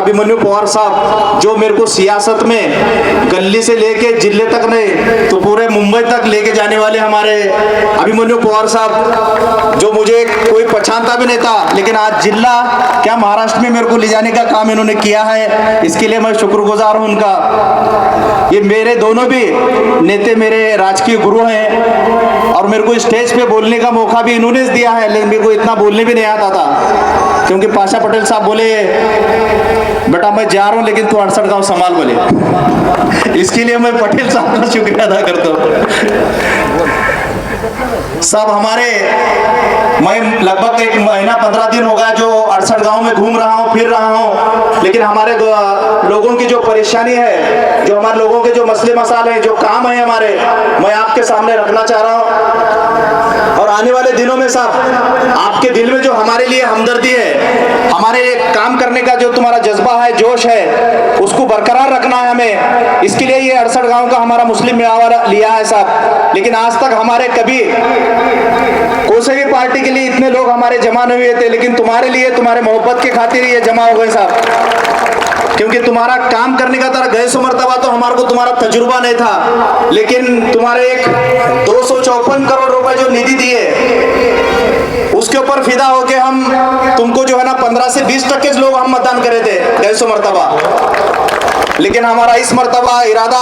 अभिमन्यु पवार साहब जो मेरे को सियासत में गली से लेके जिले तक नहीं तो पूरे मुंबई तक लेके जाने वाले हमारे अभिमन्यु पवार साहब, जो मुझे कोई पहचानता भी नहीं था, लेकिन आज जिला क्या महाराष्ट्र में मेरे को ले जाने का काम इन्होंने किया है, इसके लिए मैं शुक्रगुजार हूं उनका। ये मेरे दोनों भी नेता मेरे राजकीय गुरु हैं और मेरे को स्टेज पे बोलने का मौका भी इन्होंने दिया है, लेकिन मेरे को इतना बोलने भी नहीं आता था, क्योंकि पाशा पटेल साहब बोले बेटा मैं जा रहा हूँ लेकिन तू 68 गांव संभाल बोले। इसके लिए मैं पटेल साहब का शुक्रिया अदा करता हूँ। सब हमारे, मैं लगभग 1 महीना 15 दिन हो गया जो 68 गांव में घूम रहा हूँ, फिर रहा हूँ, लेकिन हमारे लोगों की जो परेशानी है, जो हमारे लोगों के जो मसले मसाले हैं, जो काम है हमारे, मैं आपके सामने रखना चाह रहा हूँ। और आने वाले दिनों में साहब आपके दिल में जो हमारे लिए हमदर्दी है, हमारे काम करने का जो तुम्हारा जज्बा है, जोश है, उसको बरकरार रखना है हमें। इसके लिए ये 68 गांव का हमारा मुस्लिम मेळावा लिया है साहब, लेकिन आज तक हमारे कभी कोई भी पार्टी के लिए इतने लोग हमारे जमा नहीं हुए थे, लेकिन तुम्हारे लिए, तुम्हारे मोहब्बत के खातिर ये जमा हो गए साहब, क्योंकि तुम्हारा काम करने का तरह गए सो मरतबा तो हमारे को तुम्हारा तजुर्बा नहीं था, लेकिन तुम्हारे एक 254 करोड़ रुपए जो निधि दिए उसके ऊपर फिदा होके हम तुमको जो है ना 15 से 20% लोग हम मतदान करे थे गए सो मरतबा। लेकिन हमारा इस मर्तबा इरादा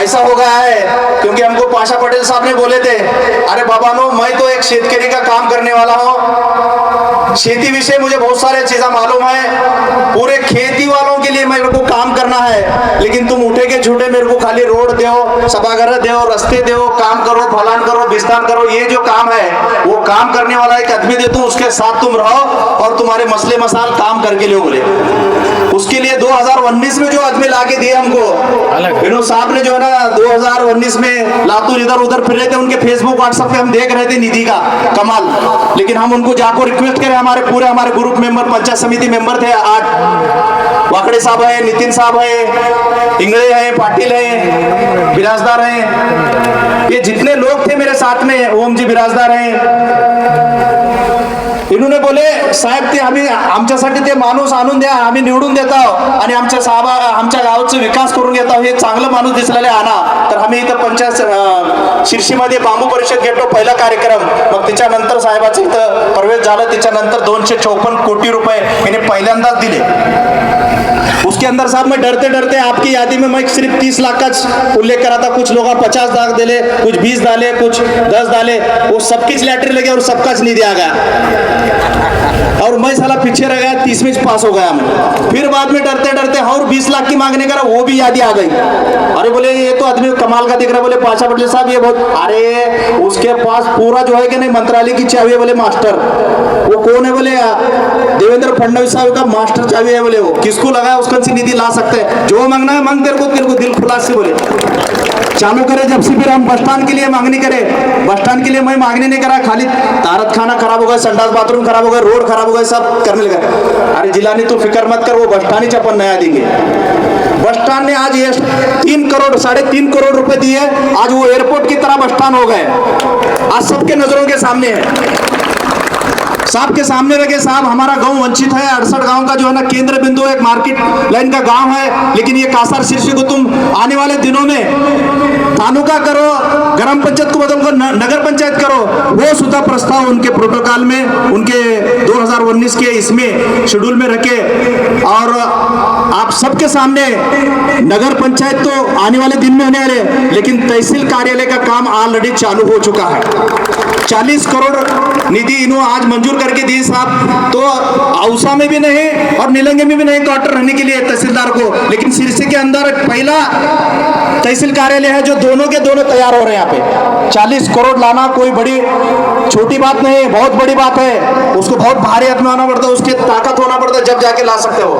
ऐसा हो गया है, क्योंकि हमको पाशा पटेल साहब ने बोले थे, अरे बाबा नो मैं तो एक शेतकरी का काम करने वाला हूँ, खेती विषय मुझे बहुत सारे चीजें मालूम है, पूरे खेती वालों के लिए मेरे को काम करना है, लेकिन तुम उठे के झूठे मेरे को खाली रोड दो, सभागार दो, रास्ते दो, काम करो, फलान करो, बिस्तान करो, ये जो काम है वो काम करने वाला एक आदमी दे, तुम उसके साथ तुम रहो और तुम्हारे मसले मसाल काम करके ले बोले। उसके लिए 2019 में जो आदमी लाके दिए हमको विनोद साहब ने, जो है ना 2019 में लातूर इधर उधर फिर रहे थे, उनके फेसबुक व्हाट्सएप पे हम देख रहे थे निधि का कमाल, लेकिन हम उनको जाकर रिक्वेस्ट करें, हमारे ग्रुप मेंबर, पंचायत समिति मेंबर थे 8, वाकड़े साहब है, नितिन साहब है, इंगड़े हैं, पाटिल है, बिराजदार हैं, ये जितने लोग थे मेरे साथ में, ओम जी बिराजदार हैं, इन्होंने बोले साहेब ते आम्ही आमच्यासाठी ते माणूस आणून द्या, आम्ही निवडून देतो आणि आमच्या गावाचा विकास करून घेतो, हे चांगलं माणूस दिसलेले आणा। तर आम्ही इथं पंचायत शिर्षीमध्ये बांबू परिषद घेतो पहिला कार्यक्रम, मग त्याच्यानंतर साहेबाचं इथं प्रवेश झाला, त्याच्यानंतर 254 कोटी रुपये याने पहिल्यांदाच दिले। उसके अंदर साहब मैं डरते डरते आपकी यादी में मैं सिर्फ 30 लाख का उल्लेख करा था, कुछ लोग 50 लाख डाले, कुछ 20 डाले, कुछ 10 डाले, वो सबकी लैटरी लगे और सबका नहीं दिया गया, और मैं साला पीछे रह गया, 30 में पास हो गया मैं। फिर बाद में डरते डरते और 20 लाख की मांगने करा, वो भी यादी आ गई। अरे बोले ये तो आदमी कमाल का दिख रहा है, बोले पाशा पटेल साहब ये बहुत, अरे उसके पास पूरा जो है कि नहीं मंत्रालय की चाबी है, बोले मास्टर, वो कौन है, बोले देवेंद्र फडणवीस साहब का मास्टर चाबी है, बोले वो किसको लगा उसका निधि ला सकते हैं, जो मांगना है मांग, तेरे को दिल खुला से बोले चालू करे। जब से फिर हम बस स्टैंड के लिए मांगनी करे, बस स्टैंड के लिए मैं मांगनी नहीं करा, खाली तारत खाना खराब हो गया, संडास बाथरूम खराब हो गया, रोड खराब हो गया, सब करने लगा। अरे जिलानी तू फिक्र मत कर, वो बस स्टैंड ही अपन नया देंगे। बस स्टैंड ने आज 3 करोड़ 3.5 करोड़ रुपए दिए, आज वो एयरपोर्ट की तरह बस स्टैंड हो गए, आज सबके नजरों के सामने है, साहब के सामने रखे। साहब हमारा गांव वंचित है, 68 गांव का जो है ना केंद्र बिंदु एक मार्केट लाइन का गांव है, लेकिन ये कासार शीर्षी को तुम आने वाले दिनों में तालुका करो, ग्राम पंचायत को बदलकर नगर पंचायत करो, वो सुधा प्रस्ताव उनके प्रोटोकॉल में, उनके 2019 के इसमें शेड्यूल में रखे। और आप सबके सामने नगर पंचायत तो आने वाले दिन में होने वाले, लेकिन तहसील कार्यालय का काम ऑलरेडी चालू हो चुका है। 40 करोड़ निधि इन्होंने आज मंजूर करके दी साहब, तो औसा में भी नहीं और नीलंगे में भी नहीं क्वार्टर रहने के लिए तहसीलदार को, लेकिन सिरसी के अंदर पहला तहसील कार्यालय है जो दोनों के दोनों तैयार हो रहे हैं। यहाँ पे 40 करोड़ लाना कोई बड़ी छोटी बात नहीं है, बहुत बड़ी बात है, उसको बहुत भारी आदमी होना पड़ता है, उसकी ताकत होना पड़ता है, जब जाके ला सकते हो।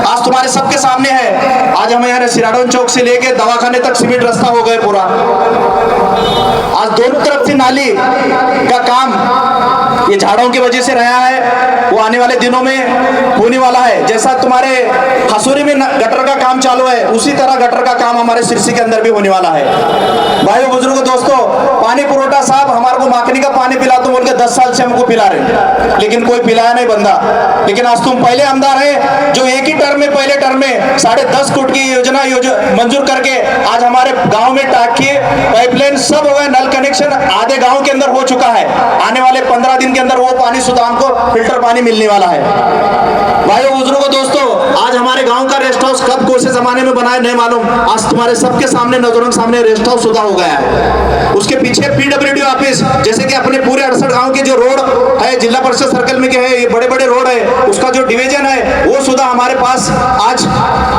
आज तुम्हारे सबके सामने है, आज हमें यहाँ सिराडोन चौक से लेके दवाखाने तक सीमेंट रास्ता हो गए पूरा, आज दोनों तरफ से नाली का काम ये झाड़ों की वजह से रहा है, वो आने वाले दिनों में होने वाला है। जैसा तुम्हारे हसूरी में गटर का काम चालू है, उसी तरह गटर का काम हमारे सिरसी के अंदर भी होने वाला है। भाइयों बुजुर्गों दोस्तों, पानी पुरोटा साहब हमारे को माखनी का पानी पिला तो बोल के 10 साल से हमको पिला रहे, लेकिन कोई पिलाया नहीं बंदा। लेकिन आज तुम पहले आमदार है जो एक ही टर्म में, पहले टर्म में 10.5 कोटी की योजना मंजूर करके आज हमारे गांव में टाकी पाइपलाइन सब हो गए, नल कनेक्शन आधे गांव के अंदर हो चुका है। आने वाले 15 दिन के अंदर वो पानी सुदाम को फिल्टर पानी मिलने वाला है। भाइयों बुजुर्गों दोस्तों, आज हमारे गांव का रेस्ट हाउस कब कौन से जमाने में बनाया नहीं मालूम, आज तुम्हारे सबके सामने नजरों के सामने रेस्ट हाउस सुधा हो गया है। उसके पीछे पीडब्ल्यूडी ऑफिस, जैसे कि अपने पूरे 68 गांव के जो रोड है, जिला परिषद सर्कल में के है, ये बड़े बड़े रोड है, उसका जो डिवीजन है वो सुधा हमारे पास आज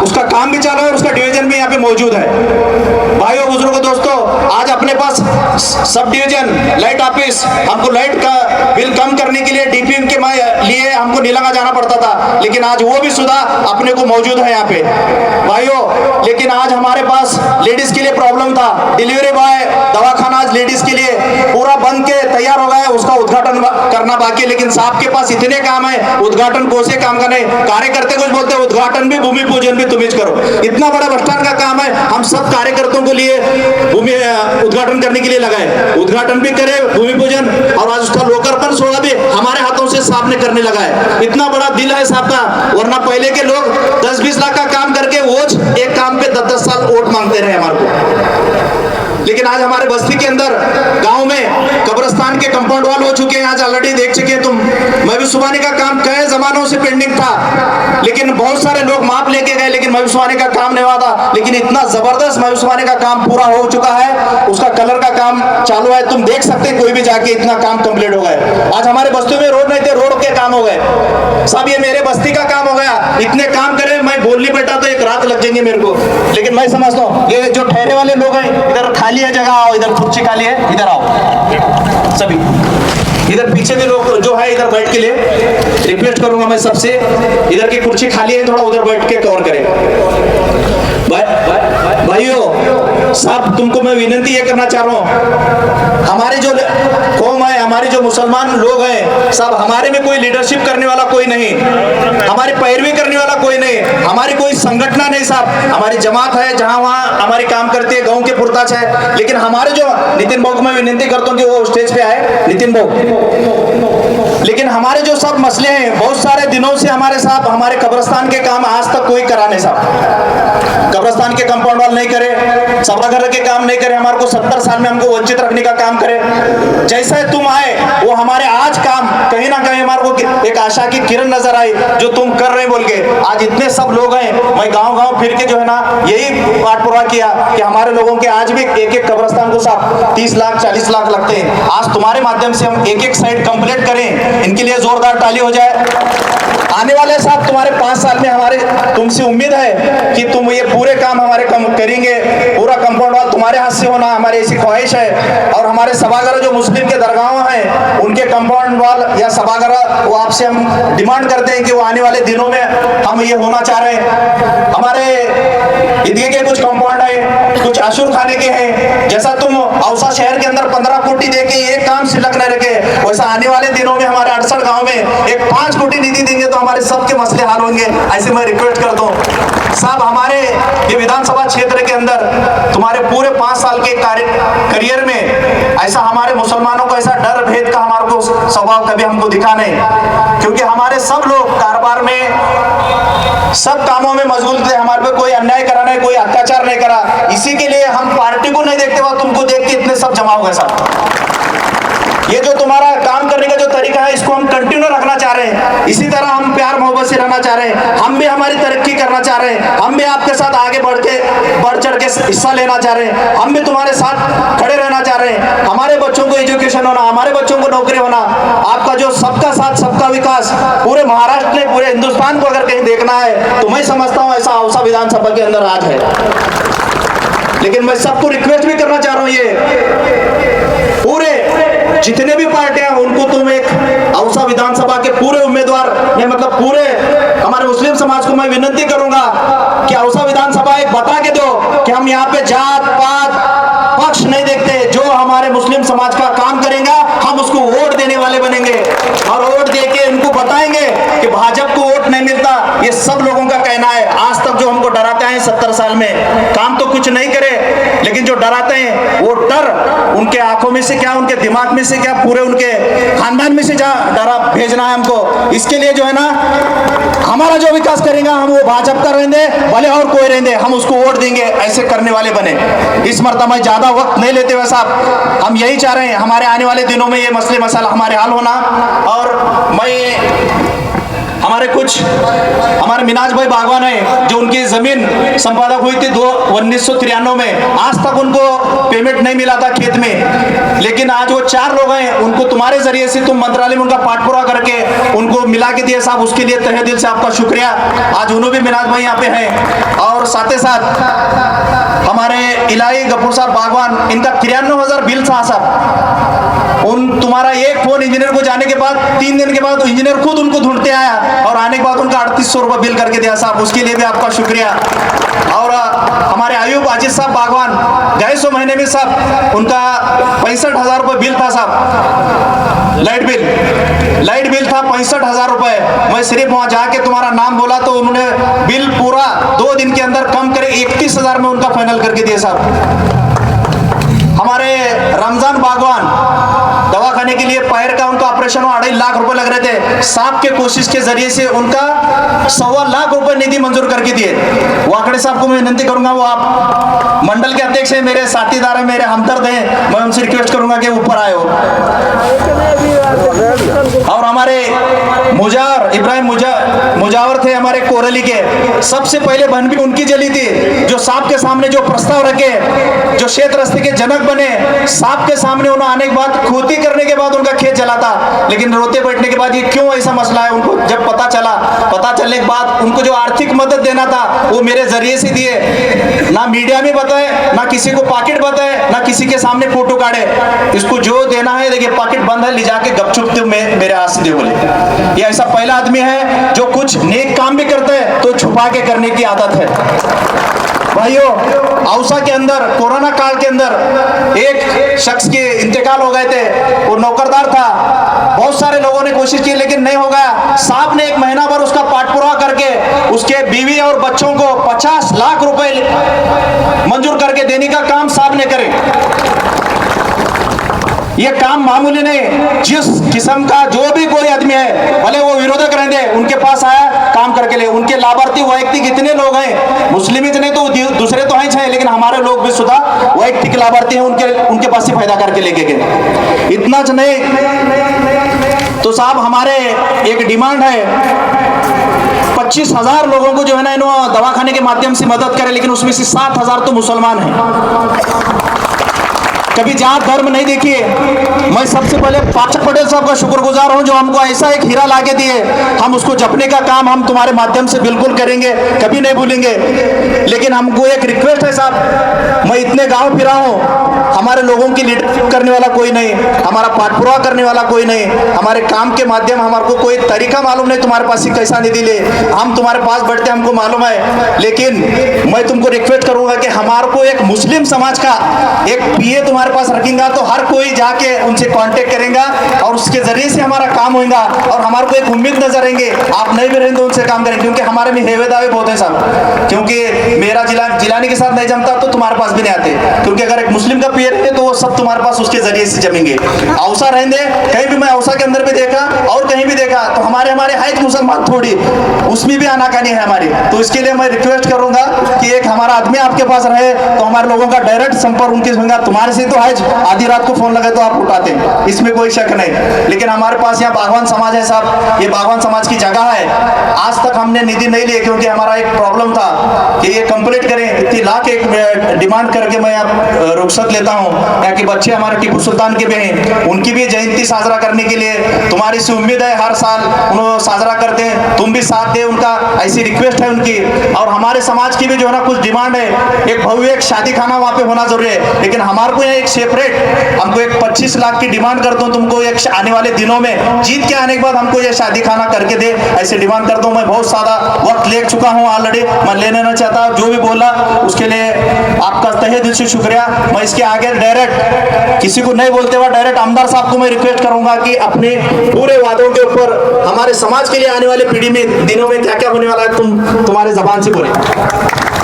उसका काम भी चालू है और उसका डिवीजन भी यहाँ पे मौजूद है। भाइयों बुजुर्गों दोस्तों, आज अपने पास सब डिवीजन लाइट ऑफिस, हमको लाइट का बिल कम करने के लिए डीपीएम के लिए हमको नीलंगा जाना पड़ता था, लेकिन आज वो भी सुधा अपने को मौजूद है यहाँ पे। भाइयों लेकिन आज हमारे पास लेडीज के लिए प्रॉब्लम था, डिलीवरी बॉय दवाखाना आज लेडीज के लिए पूरा बन के तैयार हो गया है, उसका उद्घाटन करना बाकी है। लेकिन साहब के पास इतने काम है, उद्घाटन कोसे काम का नहीं, कार्यकर्ते कुछ बोलते हैं उद्घाटन भी भूमि पूजन भी तुम ही करो। इतना बड़ा बस स्टैंड का काम है, हम सब कार्यकर्ताओं के लिए भूमि उद्घाटन करने के लिए लगाए, उद्घाटन भी करे, भूमि पूजन, और आज उसका लोकार्पण सोड़ा भी हमारे हाथों से साहब ने करने लगा है। इतना बड़ा दिल है साहब का, वरना पहले के लोग 10-20 लाख का काम करके रोज एक काम पे 10-10 साल वोट मांगते रहे हमारे को। लेकिन आज हमारे बस्ती के अंदर गांव में कब्रिस्तान के कंपाउंड वॉल हो चुके हैं, आज ऑलरेडी देख चुके हैं तुम। महबूबानी का काम कई जमानों से पेंडिंग था, लेकिन बहुत सारे लोग माप लेके गए, लेकिन महबूबानी का काम नहीं हुआ था। लेकिन इतना जबरदस्त महबूबानी का काम पूरा हो चुका है, उसका कलर का काम चालू है, तुम देख सकते हैं कोई भी जाके, इतना काम कंप्लीट हो गए। आज हमारे बस्ती में रोड नहीं थे, रोड के काम हो गए सब, ये मेरे बस्ती का काम हो गया। इतने काम करे, मैं बोलनी बैठा तो एक रात लग जाएंगे मेरे को, लेकिन मैं समझता हूँ ये जो ठहरे वाले लोग हैं, इधर खाली है जगह, आओ इधर कुर्सी खाली है, इधर आओ सभी, इधर पीछे भी लोग जो है इधर बैठ के लिए रिक्वेस्ट करूंगा मैं सबसे, इधर की कुर्सी खाली है, थोड़ा उधर बैठ के कवर करें। भाइयों साहब तुमको मैं विनती ये करना चाह रहा हूँ, हमारे जो कौम है, हमारे जो मुसलमान लोग हैं साहब, हमारे में कोई लीडरशिप करने वाला कोई नहीं, हमारी पैरवी करने वाला कोई नहीं, हमारी कोई संगठन नहीं साहब, हमारी जमात है जहाँ वहाँ हमारी काम करती है, गाँव के पुरताछ है। लेकिन हमारे जो नितिन भाऊ को मैं विनती करता हूँ कि वो स्टेज पे आए, नितिन भाऊ, लेकिन हमारे जो सब मसले हैं, बहुत सारे दिनों से हमारे साहब हमारे कब्रिस्तान के काम आज तक कोई करा नहीं साहब, कब्रिस्तान के कंपाउंड वॉल नहीं करे, सभागार के काम नहीं करे, हमारे को 70 साल में हमको वंचित रखने का काम करे। जैसे तुम आए वो हमारे आज काम कहीं ना कहीं हमारे को एक आशा की किरण नजर आई, जो तुम कर रहे बोल के आज इतने सब लोग हैं। मैं गांव-गांव फिर के जो है ना यही बात पूरा किया कि हमारे लोगों के आज भी एक कब्रिस्तान को साहब 30 लाख 40 लाख लगते हैं, आज तुम्हारे माध्यम से हम एक साइड कंप्लीट करें, इनके लिए जोरदार ताली हो जाए। आने वाले साहब तुम्हारे 5 साल में हमारे तुमसे उम्मीद है कि तुम ये पूरे काम हमारे करेंगे, पूरा कंपाउंड वॉल तुम्हारे हाथ से होना हमारी ऐसी ख्वाहिश है। और हमारे सभागार जो मुस्लिम के दरगाह हैं, उनके कंपाउंड वॉल या सभागार वो आपसे हम डिमांड करते हैं कि वो आने वाले दिनों में हम ये होना चाह रहे हैं। हमारे ईदगाह के कुछ कंपाउंड है, कुछ आशुर खाने के हैं, जैसा तुम औसा शहर के अंदर 15 कोटी दे के एक काम सिलक न रखे, वैसा आने वाले दिनों में हमारे 68 गाँव में एक 5 कोटी निधि देंगे तो हमारे सबके मसले हल होंगे। ऐसे मैं रिक्वेस्ट करता हूँ साहब, हमारे ये विधानसभा क्षेत्र के अंदर तुम्हारे पूरे 5 साल के करियर में ऐसा हमारे मुसलमानों को ऐसा डर भेद का हमारे को स्वभाव कभी हमको दिखा नहीं, क्योंकि हमारे सब लोग कारोबार में सब कामों में मशगूल थे, हमारे पे कोई अन्याय करा नहीं, कोई अत्याचार नहीं करा। इसी के लिए हम पार्टी को नहीं देखते हुआ तुमको देख के इतने सब जमा हो गए साहब। ये जो तुम्हारा काम करने का जो तरीका है, इसको हम कंटिन्यू रखना चाह रहे हैं, इसी तरह हम प्यार मोहब्बत से रहना चाह रहे हैं, हम भी हमारी तरक्की करना चाह रहे हैं, हम भी आपके साथ आगे बढ़ चढ़ के हिस्सा लेना चाह रहे हैं, हम भी तुम्हारे साथ खड़े रहना चाह रहे हैं। हमारे बच्चों को एजुकेशन होना, हमारे बच्चों को नौकरी होना, आपका जो सबका साथ सबका विकास पूरे महाराष्ट्र ने पूरे हिंदुस्तान को अगर कहीं देखना है तो मैं समझता हूँ ऐसा औसा विधानसभा के अंदर आज है। लेकिन मैं सबको रिक्वेस्ट भी करना चाह रहा हूँ, ये पूरे जितने भी पार्टियां उनको तुम एक औसा विधानसभा के पूरे उम्मीदवार में मतलब पूरे हमारे मुस्लिम समाज को मैं विनती करूंगा कि औसा विधानसभा एक बता के दो कि हम यहाँ पे जात पात पक्ष नहीं देखते, जो मुस्लिम समाज का काम करेगा, हम उसको वोट देने वाले बनेंगे और वोट देके उनको बताएंगे कि भाजपा को वोट नहीं मिलता। ये सब लोगों का कहना है। आज तक जो हमको डराते हैं 70 साल में, काम तो कुछ नहीं करे, लेकिन जो डराते हैं वो डर उनके आंखों में से क्या, उनके दिमाग में से क्या, पूरे उनके खानदान में से जा डरा भेजना है हमको। इसके लिए जो है ना, हमारा जो विकास करेगा हम वो भाजपा का रहने भले और कोई रहने, हम उसको वोट देंगे, ऐसे करने वाले बने। इस मर्तबा में ज्यादा वक्त नहीं लेते हुए साहब, हम यही चाह रहे हैं हमारे आने वाले दिनों में ये मसले मसाला हमारे हल होना। और मैं हमारे मिनाज भाई बागवान है, जो उनकी जमीन संपादक हुई थी 1993 में, आज तक उनको पेमेंट नहीं मिला था खेत में, लेकिन आज वो 4 लोग हैं, उनको तुम्हारे जरिए से तुम मंत्रालय में उनका पाठ पूरा करके उनको मिला के दिए साहब, उसके लिए तहे दिल से आपका शुक्रिया। आज उन्होंने भी मिनाज भाई यहाँ पे हैं। और साथ ही साथ हमारे इलाही गफूर साहब बागवान, इनका 93,000 बिल था साहब। तुम्हारा एक फोन इंजीनियर को जाने के बाद 3 दिन के बाद इंजीनियर खुद उनको ढूंढते आया और आने के बाद उनका 3800 रुपये बिल करके दिया साहब, उसके लिए भी आपका शुक्रिया। और हमारे आयुब आजिज साहब बागवान, 250 महीने में साहब उनका 65,000 रुपये बिल था साहब, लाइट बिल था 65,000 रुपये। मैं सिर्फ वहाँ जाके तुम्हारा नाम बोला तो उन्होंने बिल पूरा 2 दिन के अंदर कम करे 31,000 में उनका फाइनल करके दिया साहब। हमारे रमजान बागवान, दवाखाने के लिए पैर का उनका ऑपरेशन 2.5 लाख रुपए लग रहे थे, साहब के कोशिश के जरिए से उनका 1.25 लाख रुपए निधि मंजूर करके दिए। वाकड़े साहब को मैं विनती करूंगा, वो आप मंडल के अध्यक्ष हैं, मेरे साथीदार हैं, मेरे हमदर्द हैं, मैं उनसे रिक्वेस्ट करूंगा कि ऊपर आए हो। और हमारे इब्राहिम मुजावर थे हमारे कोरली के, सबसे पहले बहन भी उनकी जली थी, जो साहब के सामने जो प्रस्ताव रखे, जो क्षेत्र रस्ते के जनक बने, साहब के सामने उन्होंने आने के बाद खेती करने के बाद उनका खेत जला था, लेकिन रोते बैठने के बाद ये क्यों ऐसा मसला है, उनको जब पता चलने के बाद उनको जो आर्थिक मदद देना था वो मेरे जरिए से दिए। ना मीडिया में बताए, ना किसी को पॉकेट बताए, ना किसी के सामने फोटो काढ़े, इसको जो देना है देखिए पॉकेट बंद है, ले जाके गपचुप मेरे हाथ से दे बोले। ये ऐसा पहला आदमी है जो कुछ नेक काम भी करता है तो छुपा के करने की आदत है। भाइयों, औसा के अंदर कोरोना काल के अंदर एक शख्स के इंतकाल हो गए थे, वो नौकरदार था, बहुत सारे लोगों ने कोशिश की लेकिन नहीं हो गया। साहब ने 1 महीना भर उसका पाठ पूरा करके उसके बीवी और बच्चों को 50 लाख रुपए मंजूर करके देने का काम साहब ने करे। ये काम मामूली नहीं, जिस किस्म का जो भी कोई आदमी है, भले वो विरोधक रहने, उनके पास आया काम करके ले। उनके लाभार्थी वैयक्तिक इतने लोग हैं, मुस्लिम इतने तो दूसरे तो हैं, लेकिन हमारे लोग भी सुधा वैयक्तिक लाभार्थी हैं, उनके पास से फायदा करके लेके गए। इतना नहीं तो साहब हमारे एक डिमांड है, 25,000 लोगों को जो है ना इन्होंने दवाखाने के माध्यम से मदद करे, लेकिन उसमें से 7,000 तो मुसलमान हैं। कभी जात धर्म नहीं देखिए। मैं सबसे पहले पाठक पटेल साहब का शुक्रगुजार हूं जो हमको ऐसा एक हीरा लाके दिए, हम उसको जपने का काम हम तुम्हारे माध्यम से बिल्कुल करेंगे, कभी नहीं भूलेंगे। लेकिन हमको एक रिक्वेस्ट है साहब, मैं इतने गांव फिरा हूं, हमारे लोगों की लीडरशिप करने वाला कोई नहीं, हमारा पाठ पूरा करने वाला कोई नहीं, हमारे काम के माध्यम हमारे को कोई तरीका मालूम नहीं, तुम्हारे पास ही कैसा निधि ले, हम तुम्हारे पास बैठते हमको मालूम है। लेकिन मैं तुमको रिक्वेस्ट करूंगा कि हमारे को एक मुस्लिम समाज का एक पीए तुम्हारे पास रखेंगे तो हर कोई जाके उनसे कांटेक्ट करेगा और उसके जरिए से हमारा काम होगा। और हमारे को एक उम्मीद नजर आएंगे, आप नहीं भी रहेंगे तो उनसे काम करेंगे, क्योंकि हमारे में हेवे दावे बहुत है साहब। क्योंकि मेरा जिलानी के साथ नहीं जमता तो तुम्हारे पास भी नहीं आते, क्योंकि अगर एक मुस्लिम का पीए रहते तो वो सब तुम्हारे पास उसके जरिए से जमेंगे। औसा रहने कहीं भी, मैं औसा के अंदर भी देखा और कहीं भी देखा तो हमारे है मुसलमान थोड़ी, उसमें भी आनाकानी है हमारी। तो इसके लिए मैं रिक्वेस्ट करूंगा कि एक हमारा आदमी आपके पास रहे तो हमारे लोगों का डायरेक्ट संपर्क उनके होगा। तुम्हारे से तो आज आधी रात को फोन लगे तो आप उठाते हैं, इसमें कोई शक नहीं। लेकिन हमारे पास यहाँ बागवान समाज है साहब, ये बागवान समाज की जगह है। आज तक हमने निधि नहीं ली क्योंकि हमारा एक प्रॉब्लम था कि ये कंप्लीट करें, इतनी लाख एक डिमांड करके मैं आप रुखसत लेता हूँ। यहाँ के बच्चे हमारे टीपू सुल्तान के भी हैं, उनकी भी जयंती साजरा करने के लिए तुम्हारी से उम्मीद है, हर साल उन्होंने साजरा करते हैं, तुम भी साथ दे उनका, ऐसी रिक्वेस्ट है उनकी। और हमारे समाज की भी जो है ना कुछ डिमांड है, एक भव्य एक शादी खाना वहाँ पे होना जरूरी है। लेकिन हमारे को यहाँ एक सेपरेट हमको एक 25 लाख की डिमांड करता हूँ, तुमको एक आने वाले दिनों में जीत के आने के बाद हमको ये शादी खाना करके दे, ऐसे डिमांड करता हूँ। मैं बहुत सारा वक्त ले चुका हूँ ऑलरेडी, मैं लेने नहीं चाहता। साहब जो भी बोला उसके लिए आपका तहे दिल से शुक्रिया। मैं इसके आगे डायरेक्ट किसी को नहीं बोलते हुए डायरेक्ट आमदार साहब को मैं रिक्वेस्ट करूंगा कि अपने पूरे वादों के ऊपर हमारे समाज के लिए आने वाले पीढ़ी में दिनों में क्या क्या होने वाला है तुम्हारे जबान से बोले।